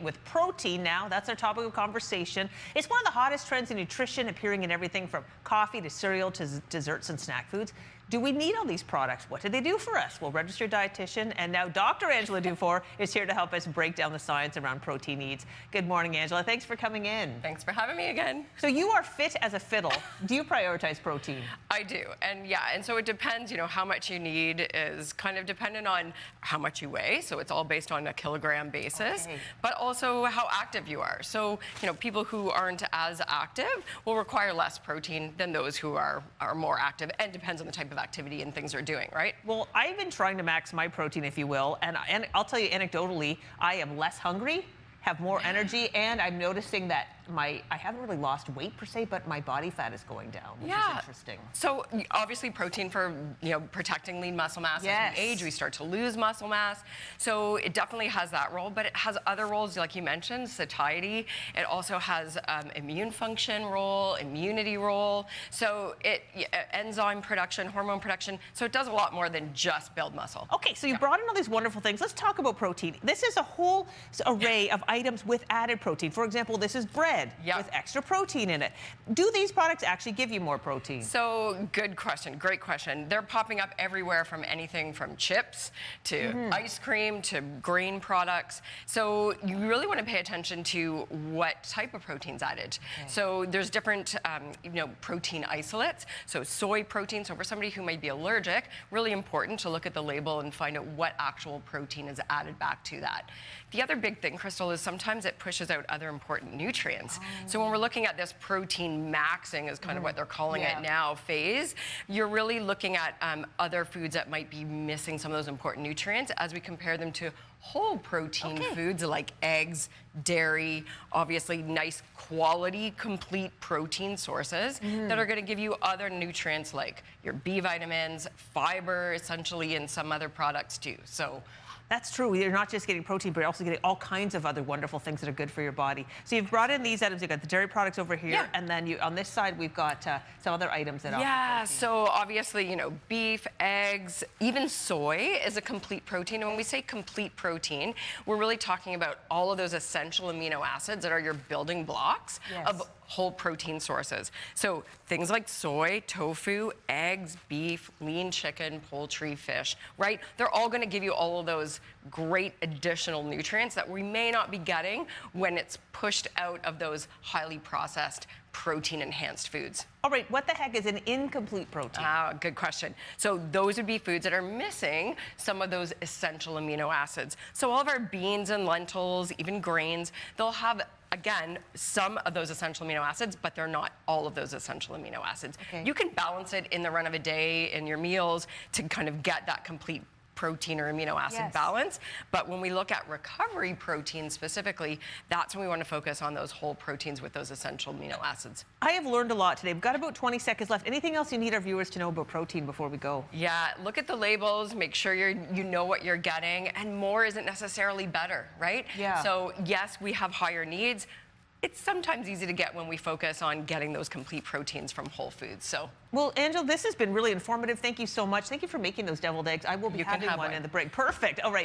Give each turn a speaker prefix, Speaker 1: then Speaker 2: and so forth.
Speaker 1: with protein now. That's our topic of conversation. It's one of the hottest trends in nutrition, appearing in everything from coffee to cereal to desserts and snack foods. Do we need all these products? What do they do for us? Well, registered dietitian and now Dr. Angela Dufour is here to help us break down the science around protein needs. Good morning, Angela. Thanks for coming in.
Speaker 2: Thanks for having me again.
Speaker 1: So you are fit as a fiddle. Do you prioritize protein?
Speaker 2: I do, and so it depends, how much you need is kind of dependent on how much you weigh, so it's all based on a kilogram basis, but also how active you are. So, people who aren't as active will require less protein than those who are more active, and depends on the type of activity and things they're doing, right?
Speaker 1: Well, I've been trying to max my protein, if you will, and I'll tell you anecdotally, I am less hungry, have more energy, and I'm noticing that I haven't really lost weight per se, but my body fat is going down, which is interesting.
Speaker 2: So obviously protein for protecting lean muscle mass. As we age, we start to lose muscle mass. So it definitely has that role, but it has other roles, like you mentioned, satiety. It also has immune function role, immunity role. So enzyme production, hormone production. So it does a lot more than just build muscle.
Speaker 1: Okay, so you brought in all these wonderful things. Let's talk about protein. This is a whole array of items with added protein. For example, this is bread with extra protein in it. Do these products actually give you more protein?
Speaker 2: So good question, great question. They're popping up everywhere, from anything from chips to ice cream to grain products. So you really want to pay attention to what type of protein's added. So there's different protein isolates. So soy protein, so for somebody who might be allergic, really important to look at the label and find out what actual protein is added back to that. The other big thing, Crystal, is sometimes it pushes out other important nutrients. So when we're looking at this protein maxing, is kind of what they're calling it now, phase, you're really looking at other foods that might be missing some of those important nutrients as we compare them to whole protein foods like eggs, dairy, obviously nice quality, complete protein sources that are going to give you other nutrients like your B vitamins, fiber, essentially, and some other products too. So
Speaker 1: that's true. You're not just getting protein, but you're also getting all kinds of other wonderful things that are good for your body. So you've brought in these items. You've got the dairy products over here, and then on this side, we've got some other items that offer protein.
Speaker 2: So obviously, beef, eggs, even soy is a complete protein. And when we say complete protein, we're really talking about all of those essential amino acids that are your building blocks of whole protein sources. So things like soy, tofu, eggs, beef, lean chicken, poultry, fish, right? They're all going to give you all of those great additional nutrients that we may not be getting when it's pushed out of those highly processed protein-enhanced foods.
Speaker 1: All right, what the heck is an incomplete protein?
Speaker 2: Good question. So those would be foods that are missing some of those essential amino acids. So all of our beans and lentils, even grains, they'll have, again, some of those essential amino acids, but they're not all of those essential amino acids. You can balance it in the run of a day in your meals to kind of get that complete protein or amino acid balance. But when we look at recovery protein specifically, that's when we want to focus on those whole proteins with those essential amino acids.
Speaker 1: I have learned a lot today. We've got about 20 seconds left. Anything else you need our viewers to know about protein before we go?
Speaker 2: Look at the labels, make sure you know what you're getting, and more isn't necessarily better, right? So yes, we have higher needs. It's sometimes easy to get when we focus on getting those complete proteins from whole foods.
Speaker 1: Well, Angela, this has been really informative. Thank you so much. Thank you for making those deviled eggs. I will be having one in the break. Perfect. All right.